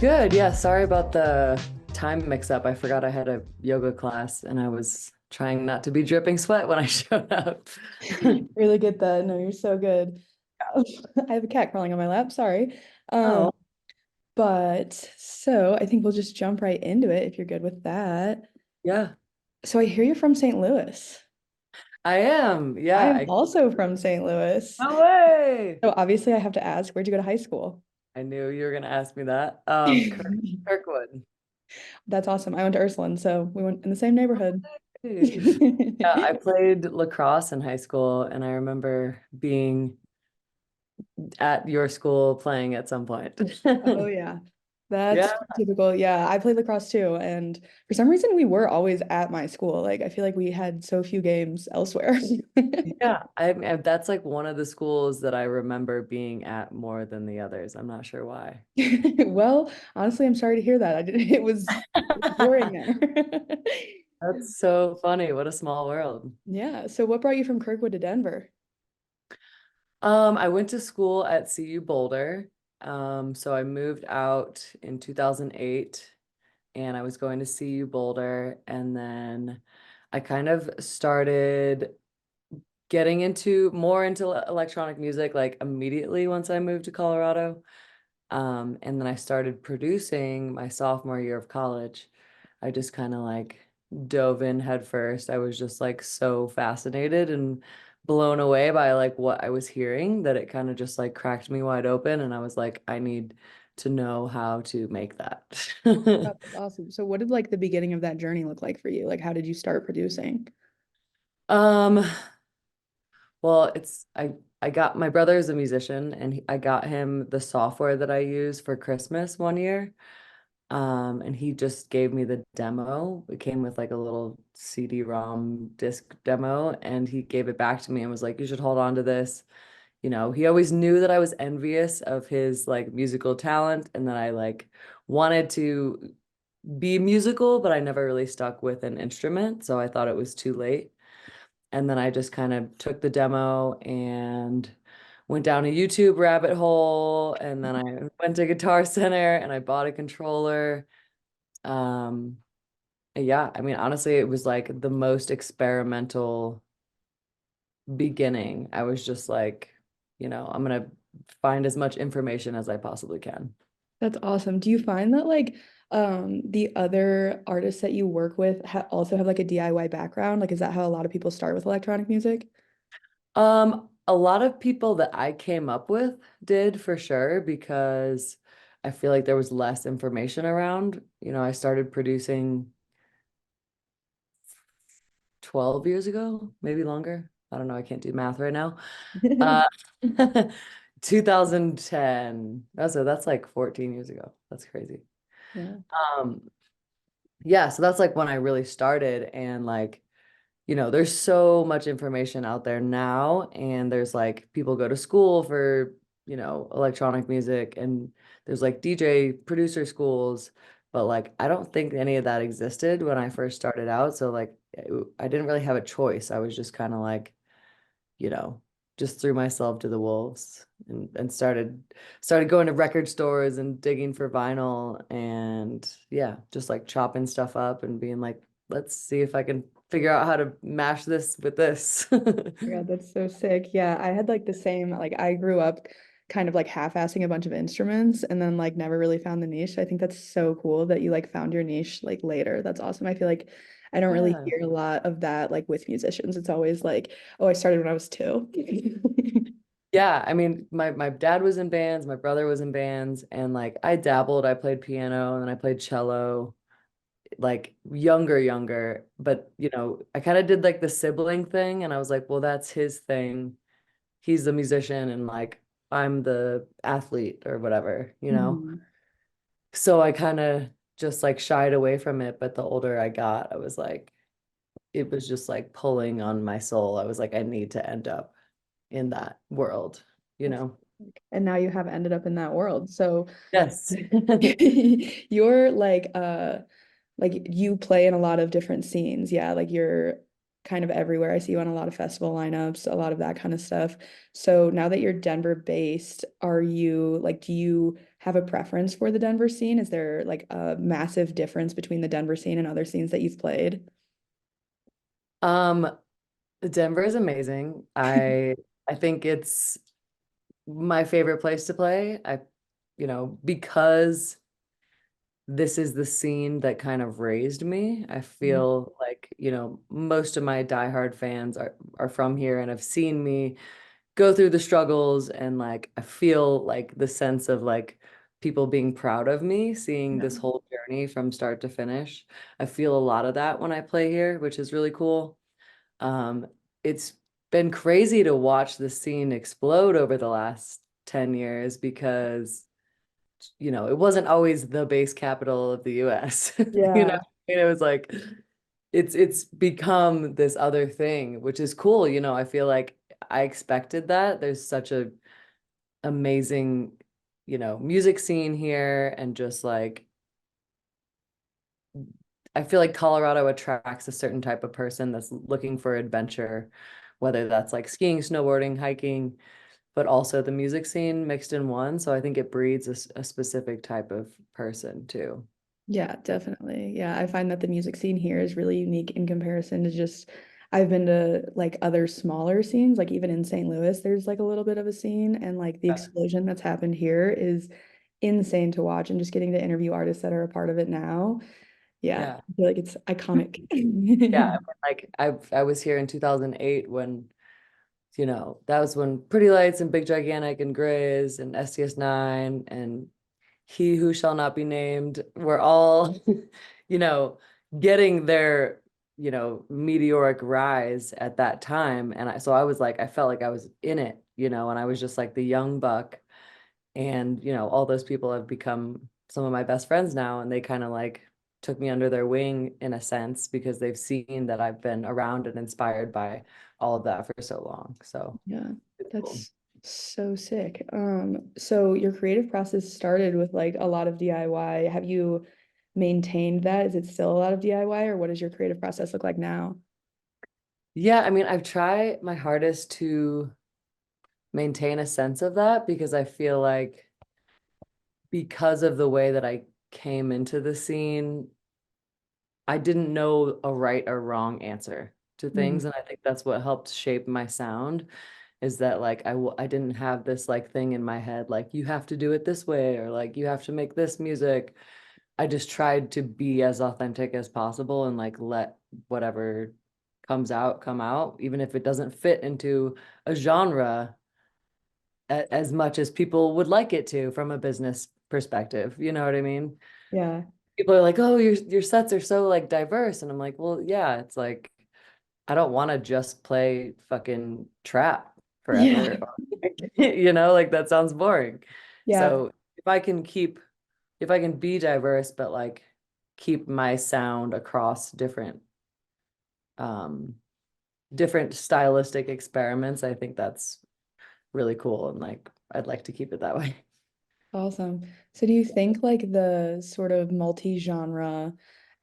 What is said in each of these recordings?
Good. Yeah. Sorry about the time mix up. I forgot I had a yoga class and I was trying not to be dripping sweat when I showed up. Really get that. No, you're so good. I have a cat crawling on my lap. Sorry. Um, Oh, but so I think we'll just jump right into it if you're good with that. yeah. So I hear you're from St. Louis. I am. I Yeah. am also from St. Louis. No way. So obviously I have to ask, where'd you go to high school? I knew you were going to ask me that. Kirkwood. That's awesome. I went to Ursuline, so we went in the same neighborhood. Hey. Yeah, I played lacrosse in high school and I remember being at your school playing at some point. Oh yeah. That's Yeah. typical. Yeah, I played lacrosse too. And for some reason we were always at my school. Like I feel like we had so few games elsewhere. Yeah, that's like one of the schools that I remember being at more than the others. I'm not sure why. Well, honestly, I'm sorry to hear that. I did it was boring there. That's so funny. What a small world. Yeah. So what brought you from Kirkwood to Denver? I went to school at CU Boulder. So I moved out in 2008 and I was going to CU Boulder and then I kind of started getting into more into electronic music like immediately once I moved to Colorado. And then I started producing my sophomore year of college. I just kind of like dove in head first. I was just like so fascinated and blown away by like what I was hearing that it kind of just like cracked me wide open. And I was like, I need to know how to make that. That's awesome. So what did like the beginning of that journey look like for you? Like how did you start producing? Um, well, I got my brother's a musician and I got him the software that I use for Christmas one year. And he just gave me the demo. It came with like a little CD-ROM disc demo, and he gave it back to me and was like, "You should hold on to this." You know, he always knew that I was envious of his like musical talent and that I like wanted to be musical, but I never really stuck with an instrument, so I thought it was too late. And then I just kind of took the demo and went down a YouTube rabbit hole, and then I went to Guitar Center and I bought a controller. um, yeah, I mean, honestly, it was like the most experimental beginning. I was just like, I'm gonna find as much information as I possibly can. That's awesome. Do you find that like the other artists that you work with ha also have like a DIY background? Like is that how a lot of people start with electronic music? A lot of people that I came up with did for sure because I feel like there was less information around. I started producing 12 years ago, maybe longer. I don't know. I can't do math right now. Uh, 2010. So that's like 14 years ago. That's crazy. Yeah. Um, yeah, so that's like when I really started and like, there's so much information out there now and there's like people go to school for, electronic music and there's like DJ producer schools, but like I don't think any of that existed when I first started out. So like I didn't really have a choice. I was just kind of like you know, just threw myself to the wolves and started going to record stores and digging for vinyl and yeah, just like chopping stuff up and being like, let's see if I can figure out how to mash this with this. Yeah, that's so sick. Yeah, I had like the same, like I grew up kind of like half-assing a bunch of instruments and then like never really found the niche. I think that's so cool that you like found your niche like later. That's awesome. I feel like I don't really Yeah. hear a lot of that like with musicians. It's always like, oh, I started when I was two. Yeah, I mean, my dad was in bands, my brother was in bands, and like I dabbled, I played piano and I played cello, like younger, but I kind of did like the sibling thing and I was like, well, that's his thing. He's the musician and like I'm the athlete or whatever. Mhm. So I kind of just like shied away from it, but the older I got, I was like it was just like pulling on my soul. I was like I need to end up in that world, you That's know. and now you have ended up in that world. So Yes. you're like you play in a lot of different scenes. Yeah, like you're kind of everywhere. I see you on a lot of festival lineups, a lot of that kind of stuff. So now that you're Denver based, are you like, do you have a preference for the Denver scene? Is there like a massive difference between the Denver scene and other scenes that you've played? Um, Denver is amazing. I think it's my favorite place to play. Because this is the scene that kind of raised me. I Mhm. feel like, most of my diehard fans are from here and have seen me go through the struggles, and like I feel like the sense of like people being proud of me, seeing Yeah. this whole journey from start to finish. I feel a lot of that when I play here, which is really cool. It's been crazy to watch the scene explode over the last 10 years because, it wasn't always the bass capital of the US. Yeah. It was like it's become this other thing, which is cool. I feel like I expected that. There's such a amazing, music scene here, and just like I feel like Colorado attracts a certain type of person that's looking for adventure, whether that's like skiing, snowboarding, hiking, but also the music scene mixed in one. So I think it breeds a specific type of person too. Yeah, definitely. Yeah, I find that the music scene here is really unique in comparison to just I've been to like other smaller scenes, like even in St. Louis, there's like a little bit of a scene, and like the explosion that's happened here is insane to watch, and just getting to interview artists that are a part of it now. Yeah, Yeah. I feel like it's iconic. Yeah. I mean, like I was here in 2008 when, that was when Pretty Lights and Big Gigantic and Grizz and STS9 and He Who Shall Not Be Named were all, you know, getting their, meteoric rise at that time. And so I was like, I felt like I was in it, and I was just like the young buck. And, all those people have become some of my best friends now, and they kind of like took me under their wing in a sense because they've seen that I've been around and inspired by all of that for so long. So Yeah, it's cool. that's so sick. So your creative process started with like a lot of DIY. Have you maintained that? Is it still a lot of DIY, or what does your creative process look like now? Yeah, I mean, I've tried my hardest to maintain a sense of that because I feel like because of the way that I came into the scene, I didn't know a right or wrong answer to Mhm. things. And I think that's what helped shape my sound, is that like I didn't have this like thing in my head, like you have to do it this way or like you have to make this music. I just tried to be as authentic as possible and like let whatever comes out come out, even if it doesn't fit into a genre as much as people would like it to from a business perspective. You know what I mean? Yeah. People are like, "Oh, your sets are so like diverse." And I'm like, "Well, yeah, it's like I don't want to just play fucking trap Yeah. forever." Like that sounds boring. Yeah. So if I can be diverse, but like keep my sound across um different stylistic experiments, I think that's really cool. And like I'd like to keep it that way. Awesome. So do you think like the sort of multi-genre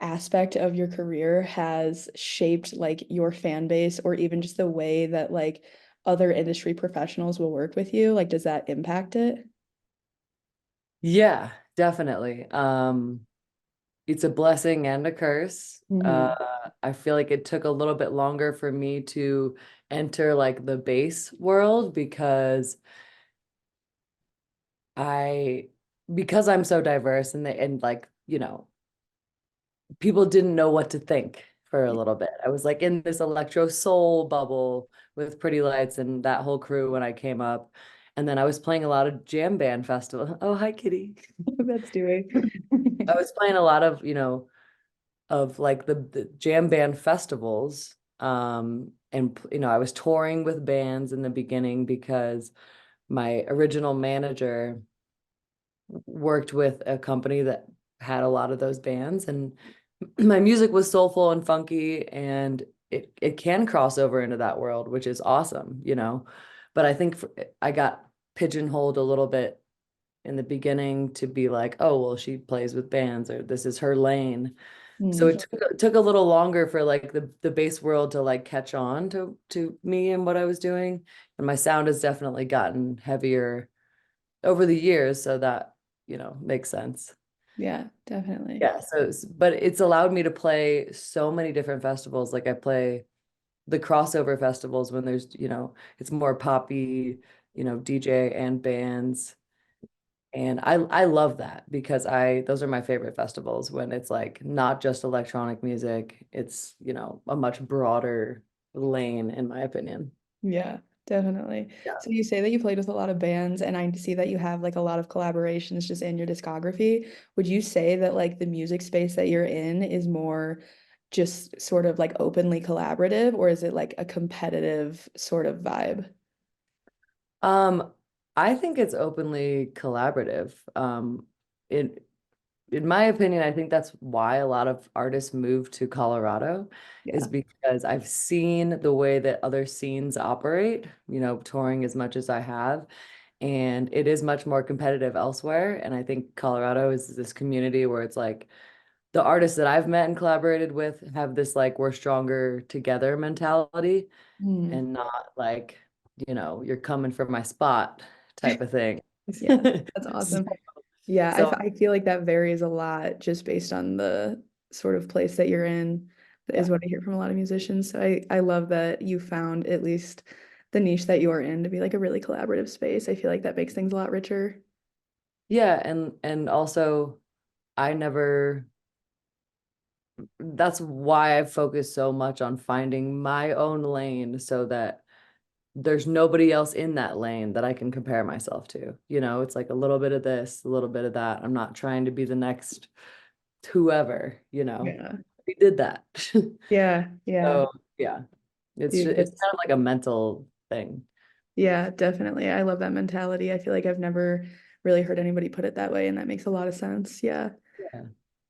aspect of your career has shaped like your fan base, or even just the way that like other industry professionals will work with you? Like, does that impact it? Yeah, definitely. It's a blessing and a curse. Hmm. I feel like it took a little bit longer for me to enter like the bass world I because I'm so diverse, and like, people didn't know what to think for a little bit. I was like in this electro soul bubble with Pretty Lights and that whole crew when I came up. And then I was playing a lot of jam band festival. Oh, hi, Kitty. That's doing. I was playing a lot of, of like the jam band festivals. And I was touring with bands in the beginning because my original manager worked with a company that had a lot of those bands, and my music was soulful and funky, and it can cross over into that world, which is awesome. But I think I got pigeonholed a little bit in the beginning to be like, oh, well, she plays with bands, or this is her lane. So Mm, it took a little longer for like the bass world to like catch on to me and what I was doing. And my sound has definitely gotten heavier over the years, so that makes sense. Yeah, definitely. Yeah, so but it's allowed me to play so many different festivals. Like I play the crossover festivals when there's, it's more poppy, DJ and bands. And I love that because those are my favorite festivals when it's like not just electronic music, it's, a much broader lane in my opinion. Yeah, definitely. Yeah. So you say that you played with a lot of bands, and I see that you have like a lot of collaborations just in your discography. Would you say that like the music space that you're in is more just sort of like openly collaborative, or is it like a competitive sort of vibe? Um, I think it's openly collaborative. In in my opinion, I think that's why a lot of artists move to Colorado is Yeah. because I've seen the way that other scenes operate, touring as much as I have, and it is much more competitive elsewhere. And I think Colorado is this community where it's like the artists that I've met and collaborated with have this like we're stronger together mentality Hmm. and not like, you're coming for my spot type of thing. Yeah, that's So, awesome. Yeah, so I feel like that varies a lot just based on the sort of place that you're in, is yeah. what I hear from a lot of musicians. So I love that you found at least the niche that you're in to be like a really collaborative space. I feel like that makes things a lot richer. Yeah, and also I never that's why I focus so much on finding my own lane so that there's nobody else in that lane that I can compare myself to. It's like a little bit of this, a little bit of that. I'm not trying to be the next whoever, Yeah. we did that. Yeah, yeah. So yeah, Dude, it's that's kind of like a mental thing. yeah, definitely. I love that mentality. I feel like I've never really heard anybody put it that way, and that makes a lot of sense. Yeah. Yeah.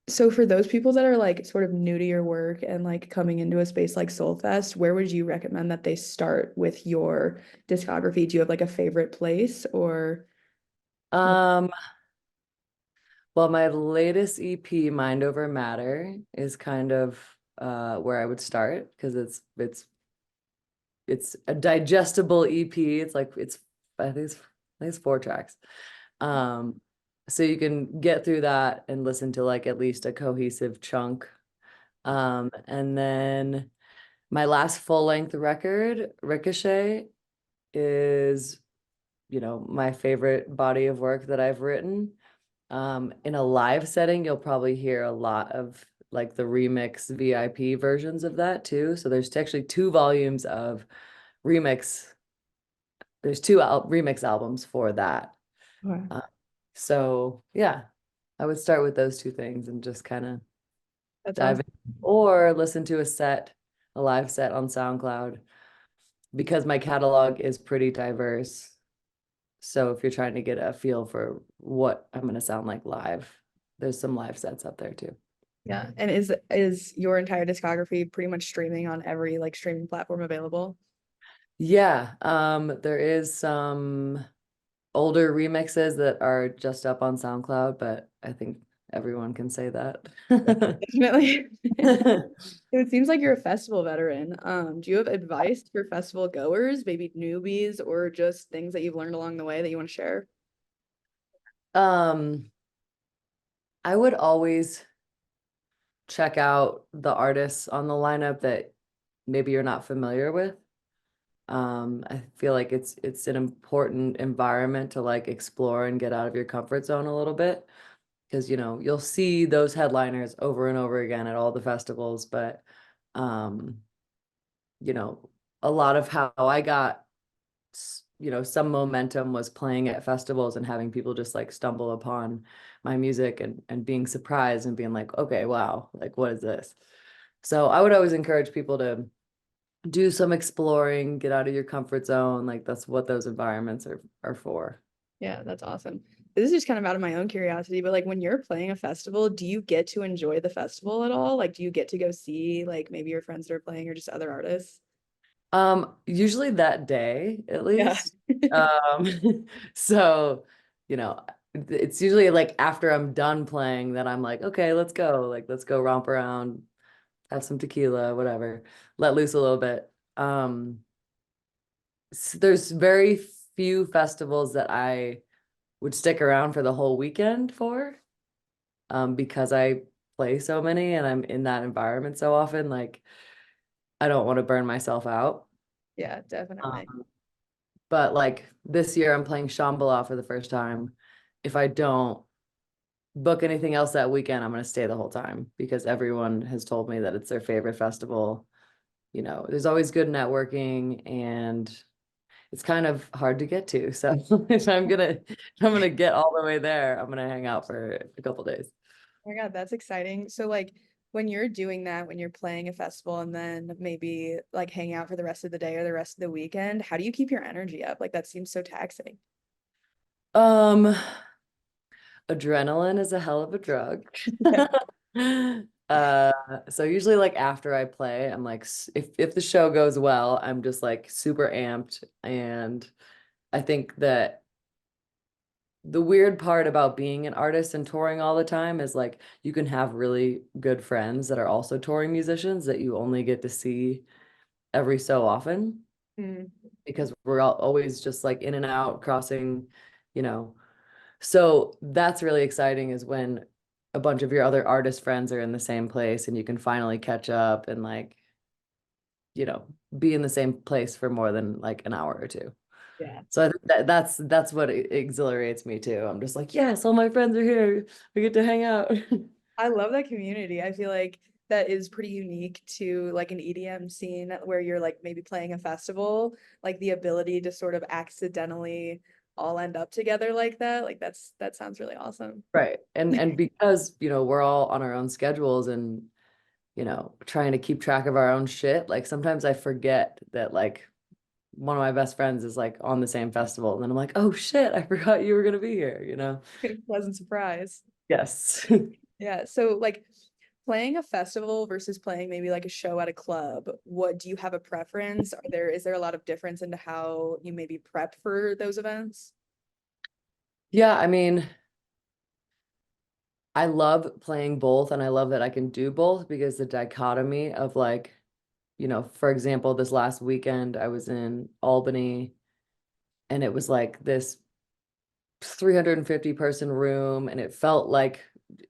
So for those people that are like sort of new to your work and like coming into a space like Soulfest, where would you recommend that they start with your discography? Do you have like a favorite place or Um, well, my latest EP, Mind Over Matter, is kind of where I would start because it's a digestible EP. It's like I think it's 4 tracks. Um, so you can get through that and listen to like at least a cohesive chunk. And then my last full-length record, Ricochet, is, my favorite body of work that I've written. In a live setting, you'll probably hear a lot of like the remix VIP versions of that too. So there's actually 2 volumes of remix. There's 2 remix albums for that. okay, Uh, so yeah, I would start with those 2 things and just kind of that's dive in awesome. or listen to a live set on SoundCloud because my catalog is pretty diverse. So if you're trying to get a feel for what I'm going to sound like live, there's some live sets up there too. Yeah. And is your entire discography pretty much streaming on every like streaming platform available? Yeah, there is some older remixes that are just up on SoundCloud, but I think everyone can say that. Yeah, definitely. It seems like you're a festival veteran. Do you have advice for festival goers, maybe newbies, or just things that you've learned along the way that you want to share? Um, I would always check out the artists on the lineup that maybe you're not familiar with. I feel like it's an important environment to like explore and get out of your comfort zone a little bit because you'll see those headliners over and over again at all the festivals, but um, you know, a lot of how I got some momentum was playing at festivals and having people just like stumble upon my music and being surprised and being like, okay, wow, like what is this? So I would always encourage people to do some exploring, get out of your comfort zone. Like that's what those environments are for. Yeah, that's awesome. This is just kind of out of my own curiosity, but like when you're playing a festival, do you get to enjoy the festival at all? Like, do you get to go see like maybe your friends that are playing or just other artists? Usually that day at Yeah. least. So, you know, it's usually like after I'm done playing that I'm like, okay, let's go. Like, let's go romp around, have some tequila, whatever, let loose a little bit. There's very few festivals that I would stick around for the whole weekend for, because I play so many and I'm in that environment so often, like I don't want to burn myself out. Yeah, definitely. Um, but like this year I'm playing Shambhala for the first time. If I don't book anything else that weekend, I'm going to stay the whole time because everyone has told me that it's their favorite festival. You know, there's always good networking and it's kind of hard to get to. So if I'm gonna get all the way there, I'm gonna hang out for a couple days. Oh my God, that's exciting. So like when you're doing that, when you're playing a festival and then maybe like hang out for the rest of the day or the rest of the weekend, how do you keep your energy up? Like that seems so taxing. Um, Adrenaline is a hell of a drug. Yeah. Uh, so usually like after I play, I'm like if the show goes well, I'm just like super amped. And I think that the weird part about being an artist and touring all the time is like you can have really good friends that are also touring musicians that you only get to see every so often Mm, because we're all always just like in and out crossing, you know. So that's really exciting is when a bunch of your other artist friends are in the same place and you can finally catch up and like, you know, be in the same place for more than like an hour or two. yeah. So I think that's what exhilarates me too. I'm just like, yes, all my friends are here. We get to hang out. I love that community. I feel like that is pretty unique to like an EDM scene where you're like maybe playing a festival, like the ability to sort of accidentally all end up together like that. Like that sounds really awesome. Right. And because, you know, we're all on our own schedules and, you know, trying to keep track of our own shit, like sometimes I forget that like one of my best friends is like on the same festival. And then I'm like, oh shit, I forgot you were gonna be here, you know? Pleasant surprise. Yes. Yeah. So like playing a festival versus playing maybe like a show at a club, what do you have a preference? Is there a lot of difference into how you maybe prep for those events? Yeah, I mean, I love playing both and I love that I can do both because the dichotomy of like, you know, for example, this last weekend I was in Albany and it was like this 350 person room and it felt like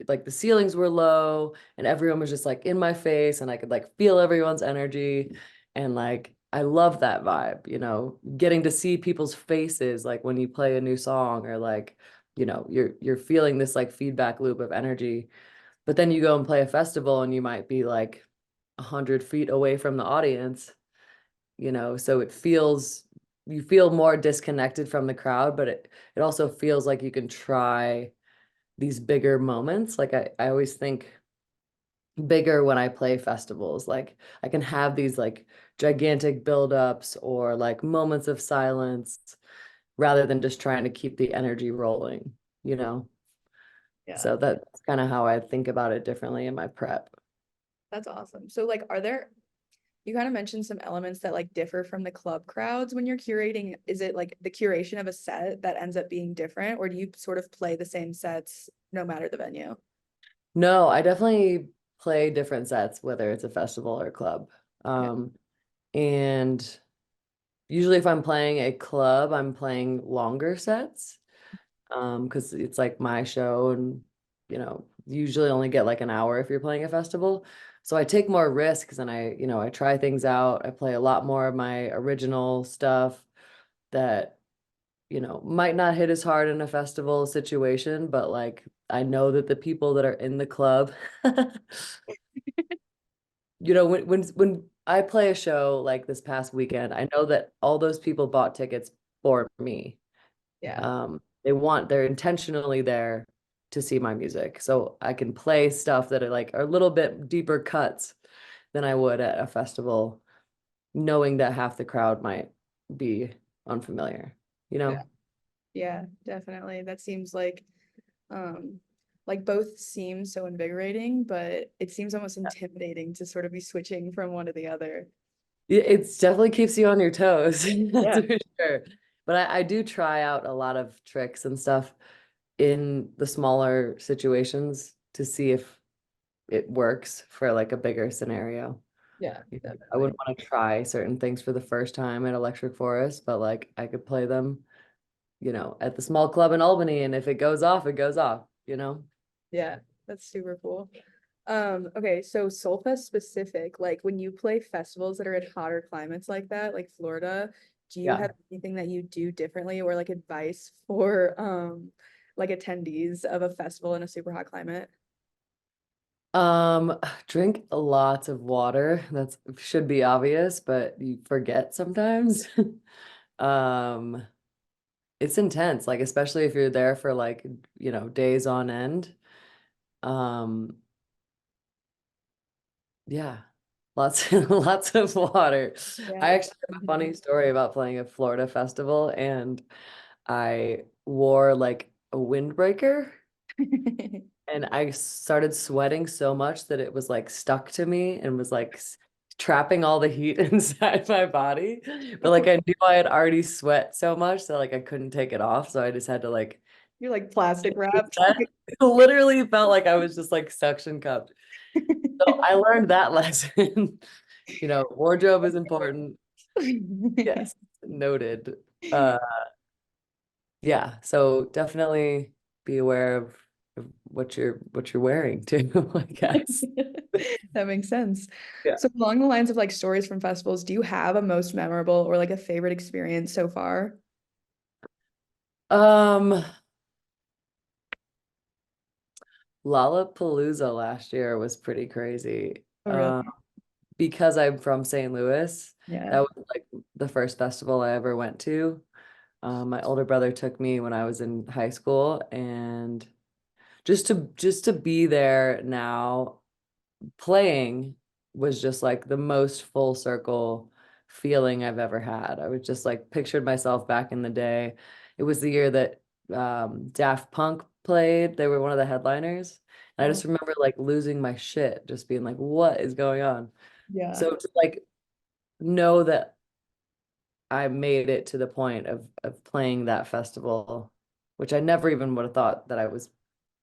the ceilings were low and everyone was just like in my face and I could like feel everyone's energy and like I love that vibe, you know, getting to see people's faces like when you play a new song or like, you know, you're feeling this like feedback loop of energy. But then you go and play a festival and you might be like 100 feet away from the audience, you know, so it feels you feel more disconnected from the crowd, but it also feels like you can try these bigger moments. Like I always think bigger when I play festivals. Like I can have these like gigantic buildups or like moments of silence rather than just trying to keep the energy rolling, you know? Yeah, So that's kind of how I think about it differently in my prep. that's awesome. So like you kind of mentioned some elements that like differ from the club crowds when you're curating. Is it like the curation of a set that ends up being different, or do you sort of play the same sets no matter the venue? No, I definitely play different sets, whether it's a festival or a club. Yeah. And usually if I'm playing a club, I'm playing longer sets. Because it's like my show and you know, you usually only get like an hour if you're playing a festival. So I take more risks and I try things out. I play a lot more of my original stuff that, you know, might not hit as hard in a festival situation, but like I know that the people that are in the club you know, when I play a show like this past weekend, I know that all those people bought tickets for me. Yeah. They're intentionally there to see my music. So I can play stuff that are a little bit deeper cuts than I would at a festival, knowing that half the crowd might be unfamiliar, you Yeah. know? Yeah, definitely. That seems like both seem so invigorating, but it seems almost intimidating to sort of be switching from one to the other. It's definitely keeps you on your toes, that's Yeah. for sure. But I do try out a lot of tricks and stuff in the smaller situations to see if it works for like a bigger scenario. Yeah, I definitely. wouldn't want to try certain things for the first time at Electric Forest, but like I could play them, at the small club in Albany, and if it goes off, it goes off. Yeah, that's super cool. Okay, so Solfest specific, like when you play festivals that are in hotter climates like that, like Florida, do you Yeah. have anything that you do differently or like advice for like attendees of a festival in a super hot climate? Drink lots of water. That's should be obvious, but you forget sometimes. Um, it's intense, like especially if you're there for like, days on end. Um, yeah, lots lots of water. Yeah, I that's actually have a funny story about playing a Florida festival, and I wore like a windbreaker. And I started sweating so much that it was like stuck to me and was like trapping all the heat inside my body. But like I knew I had already sweat so much that like I couldn't take it off. So I just had to like You're like plastic wrapped. it literally felt like I was just like suction cupped. So I learned that lesson. Wardrobe is important. Yes, noted. Uh yeah, so definitely be aware of what you're wearing too, I guess. That makes sense. Yeah. So along the lines of like stories from festivals, do you have a most memorable or like a favorite experience so far? Um, Lollapalooza last year was pretty crazy. Oh, really? Because I'm from St. Louis, Yeah. that was like the first festival I ever went to. My older brother took me when I was in high school, and just to be there now playing was just like the most full circle feeling I've ever had. I was just like pictured myself back in the day. It was the year that Daft Punk played. They were one of the headliners. And I Oh, just remember like losing my shit, just being like, what is going on? yeah. So to like know that I made it to the point of playing that festival, which I never even would have thought that I was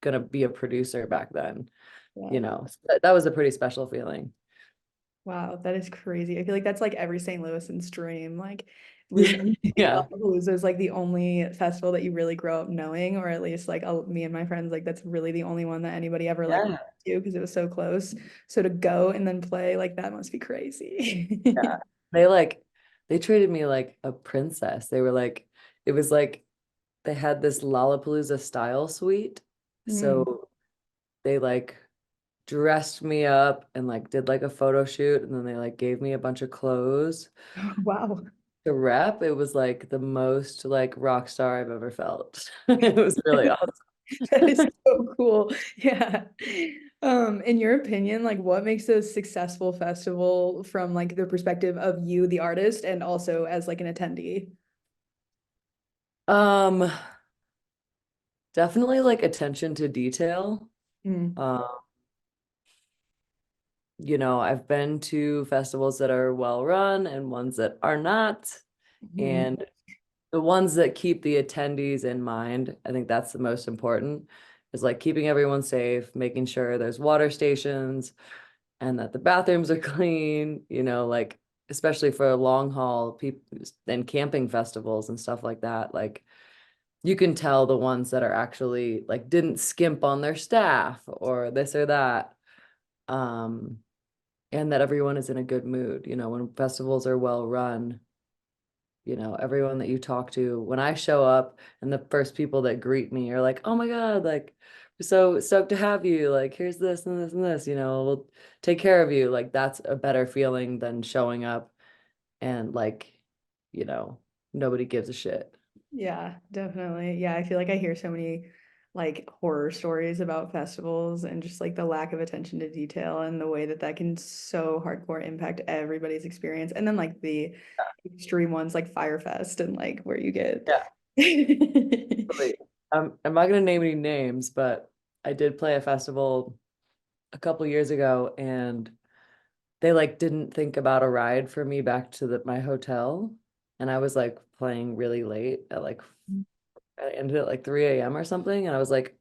gonna be a producer back then. Yeah. So that was a pretty special feeling. Wow, that is crazy. I feel like that's like every St. Louisan's dream. Like really Yeah. Lollapalooza is like the only festival that you really grow up knowing, or at least like me and my friends, like that's really the only one that anybody ever like Yeah. to because it was so close. So to go and then play like that must be crazy. Yeah. They treated me like a princess. It was like they had this Lollapalooza style suite. Mm. So they like dressed me up and like did like a photo shoot, and then they like gave me a bunch of clothes Wow. to rep. It was like the most like rock star I've ever felt. It was really awesome. That is so cool. Yeah. In your opinion, like what makes a successful festival from like the perspective of you, the artist, and also as like an attendee? Um, Definitely like attention to detail. Mm. Um, I've been to festivals that are well run and ones that are not. Mhm. And the ones that keep the attendees in mind, I think that's the most important, is like keeping everyone safe, making sure there's water stations and that the bathrooms are clean, like especially for long haul people and camping festivals and stuff like that. Like you can tell the ones that are actually like didn't skimp on their staff or this or that. Um, and that everyone is in a good mood. When festivals are well run, everyone that you talk to, when I show up and the first people that greet me are like, oh my God, like, we're so stoked to have you. Like, here's this and this and this, we'll take care of you. Like, that's a better feeling than showing up and like, you know, nobody gives a shit. Yeah, definitely. Yeah, I feel like I hear so many like horror stories about festivals and just like the lack of attention to detail and the way that that can so hardcore impact everybody's experience. And then like the extreme ones like Firefest and like where you get Yeah, really. I'm not gonna name any names, but I did play a festival a couple years ago, and they like didn't think about a ride for me back to my hotel, and I was like playing really late at like I ended at like 3 a.m. or something, and I was like,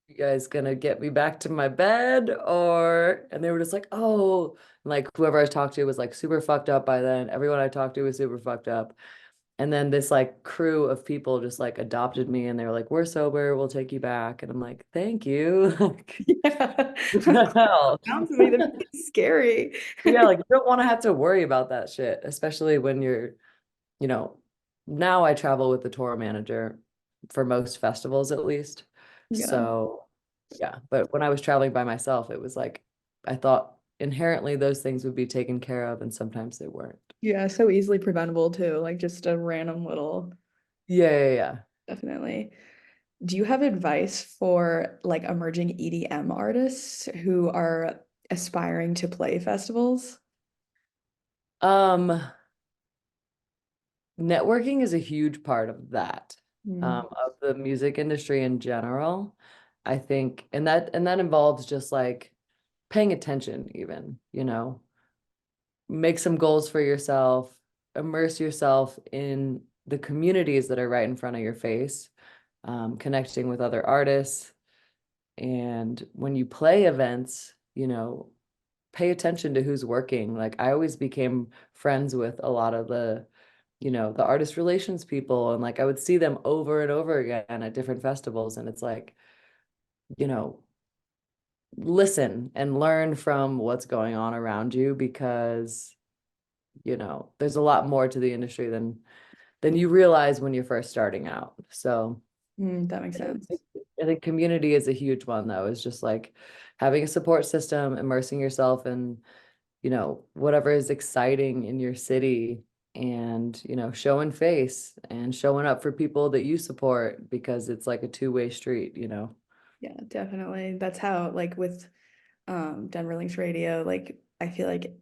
you guys gonna get me back to my bed or and they were just like, oh, and like whoever I talked to was like super fucked up by then. Everyone I talked to was super fucked up. And then this like crew of people just like adopted me and they were like, we're sober, we'll take you back. And I'm like, thank you. Like, Yeah. what the hell? Sounds to me that's scary. Yeah, like you don't want to have to worry about that shit, especially when you're, you know, now I travel with the tour manager for most festivals at least. Yeah. So yeah, but when I was traveling by myself, it was like I thought inherently those things would be taken care of and sometimes they weren't. Yeah, so easily preventable too, like just a random little, Yeah, yeah, yeah. definitely. Do you have advice for like emerging EDM artists who are aspiring to play festivals? Um, Networking is a huge part of that, Mm, of the music industry in general. I think, and that involves just like paying attention even, make some goals for yourself, immerse yourself in the communities that are right in front of your face, connecting with other artists. And when you play events, pay attention to who's working. Like I always became friends with a lot of the artist relations people, and like I would see them over and over again at different festivals. And it's like, you know, listen and learn from what's going on around you because there's a lot more to the industry than you realize when you're first starting out. So that makes sense. I think community is a huge one though, is just like having a support system, immersing yourself in, whatever is exciting in your city and, showing face and showing up for people that you support because it's like a two-way street. Yeah, definitely. That's how like with Denver Links Radio, like I feel like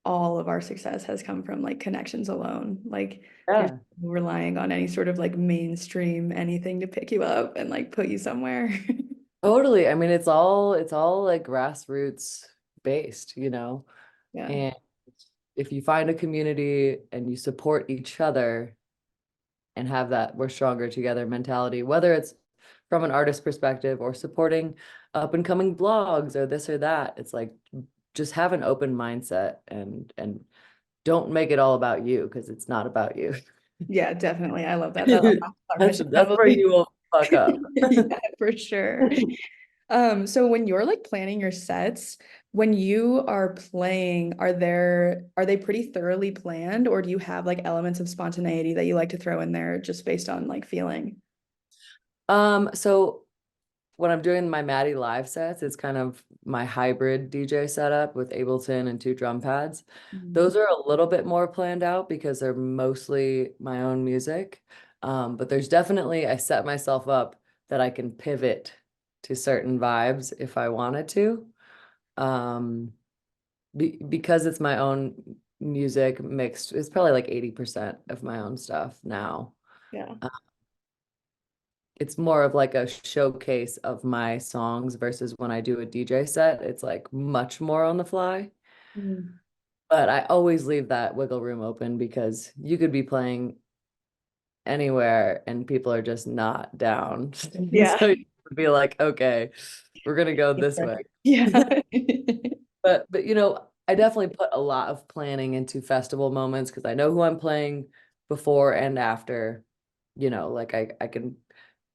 all of our success has come from like connections alone. Like there's Yeah, no relying on any sort of like mainstream anything to pick you up and like put you somewhere. totally. I mean, it's all like grassroots based. Yeah. And if you find a community and you support each other and have that we're stronger together mentality, whether it's from an artist perspective or supporting up and coming blogs or this or that, it's like just have an open mindset and don't make it all about you because it's not about you. Yeah, definitely. I love that. That aligns with our mission That's where heavily. you will fuck up. Yeah, for sure. So when you're like planning your sets, when you are playing, are they pretty thoroughly planned, or do you have like elements of spontaneity that you like to throw in there just based on like feeling? So when I'm doing my Maddy live sets, it's kind of my hybrid DJ setup with Ableton and two drum pads. Mhm. Those are a little bit more planned out because they're mostly my own music. But there's definitely, I set myself up that I can pivot to certain vibes if I wanted to. Um, because it's my own music mixed, it's probably like 80% of my own stuff now. Yeah. It's more of like a showcase of my songs versus when I do a DJ set, it's like much more on the fly. Mm. But I always leave that wiggle room open because you could be playing anywhere and people are just not down. Yeah. So you would be like, okay, we're gonna go this way. Yeah. But I definitely put a lot of planning into festival moments because I know who I'm playing before and after. Like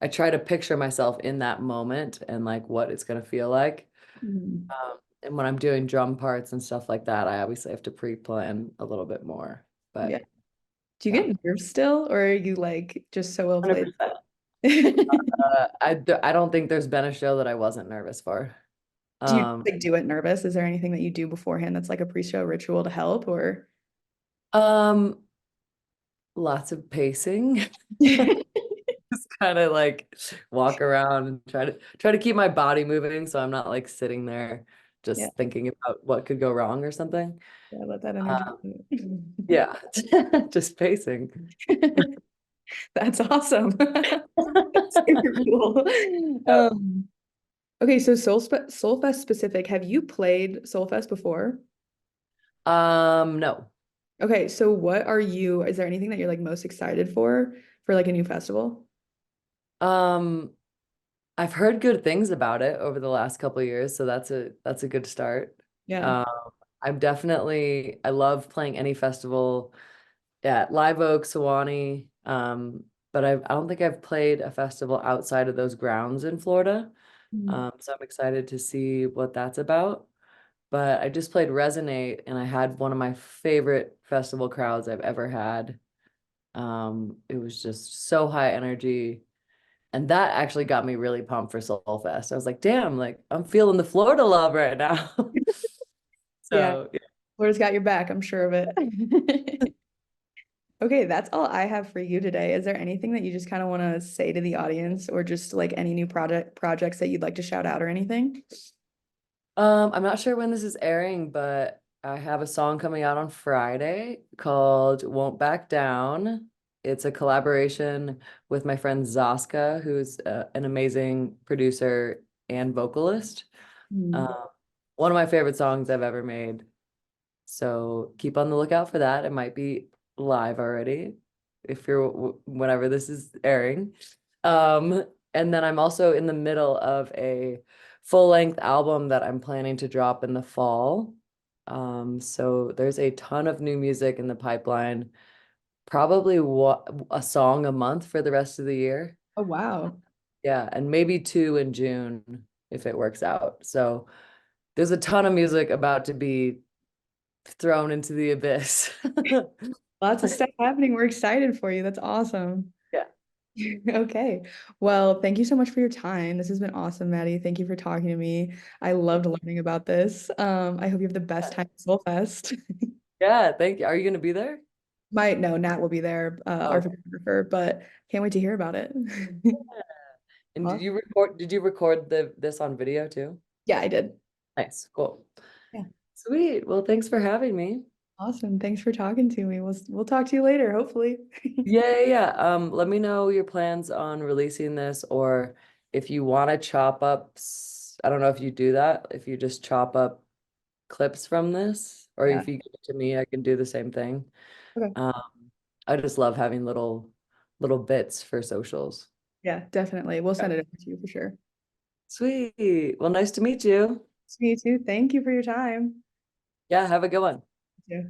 I try to picture myself in that moment and like what it's gonna feel like. Mm. And when I'm doing drum parts and stuff like that, I obviously have to pre-plan a little bit more. Yeah. But Do you yeah, get nerves still, or are you like just so well played? 100%. I don't think there's been a show that I wasn't nervous for. Do you Um, like do it nervous? Is there anything that you do beforehand that's like a pre-show ritual to help or? um, Lots of pacing. Just kind of like walk around and try to keep my body moving so I'm not like sitting there Yeah, just thinking about what could go wrong or something. yeah, let that energy. Um, yeah, just pacing. That's awesome. That's super cool. Yep. Okay, so Soulfest specific, have you played Soulfest before? No. Okay, so is there anything that you're like most excited for like a new festival? Um, I've heard good things about it over the last couple of years, so that's a good start. Yeah. Um, I love playing any festival at Live Oak, Sewanee. Um, but I don't think I've played a festival outside of those grounds in Florida. Mm. So I'm excited to see what that's about. But I just played Resonate and I had one of my favorite festival crowds I've ever had. It was just so high energy. And that actually got me really pumped for Soul Fest. I was like, damn, like I'm feeling the Florida love right now. Yeah, So Laura's got your back, I'm sure of it. Okay, that's all I have for you today. Is there anything that you just kind of want to say to the audience or just like any new projects that you'd like to shout out or anything? I'm not sure when this is airing, but I have a song coming out on Friday called Won't Back Down. It's a collaboration with my friend Zaska, who's an amazing producer and vocalist. Mm. Um, One of my favorite songs I've ever made. So keep on the lookout for that. It might be live already if you're whenever this is airing. Um, and then I'm also in the middle of a full-length album that I'm planning to drop in the fall. So there's a ton of new music in the pipeline, probably a song a month for the rest of the year. Oh, wow. Yeah, and maybe two in June if it works out. So there's a ton of music about to be thrown into the abyss. Lots of stuff happening. We're excited for you. That's awesome. Yeah. Okay. Well, thank you so much for your time. This has been awesome, Maddie. Thank you for talking to me. I loved learning about this. I hope you have the best time at Soulfest. Yeah, thank you. Are you gonna be there? No, Nat will be there, our Okay. photographer, but can't wait to hear about it. And Awesome. did you record this on video too? Yeah, I did. Nice, cool. Yeah. Sweet. Well, thanks for having me. Awesome. Thanks for talking to me. We'll talk to you later, hopefully. Yeah. Let me know your plans on releasing this or if you want to chop up, I don't know if you do that, if you just chop up clips from this, or Yeah. if you give it to me, I can do the same thing. Okay. Um, I just love having little bits for socials. Yeah, definitely. We'll send it over to you for sure. Sweet. Well, nice to meet you. Me too. Thank you for your time. Yeah, have a good one. Yeah.